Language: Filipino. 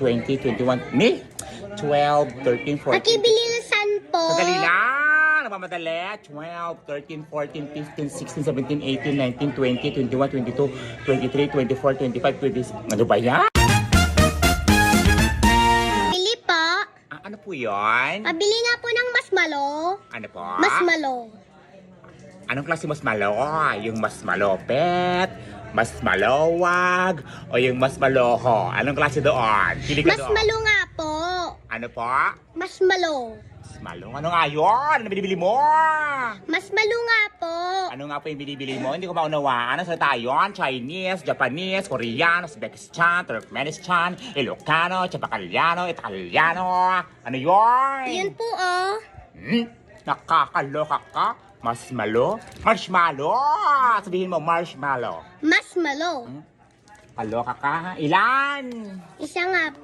20, 21, me? 12, 13, 14. Pakibilisan po. Sandali lang! Nagmamadali. 12, 13, 14, 15, 16, 17, 18, 19, 20, 21, 22, 23, 24, 25, 26. Ano ba yan? Bili po. Ano po yun? Pabili nga po ng masmalo. Ano po? Masmalo. Anong klase mas malo? Yung mas malopet, mas malawag, o yung mas maloho? Anong klase doon? Pili ka doon. Masmalo nga po. Ano po? Masmalo. Mas malo? Ano nga yun? Ano binibili mo? Masmalo nga po. Ano nga po yung binibili mo? Hindi ko maunawaan. Ano salita yun? Chinese, Japanese, Korean, Uzbekistan, Turkmenistan, Ilocano, Chabacaliano, Italiano. Ano yun? Yun po oh. Nakakaloka ka? Marshmallow? Marshmallow! Sabihin mo, marshmallow. Masmalo. Kaloka ka? Ilan? Isa nga po.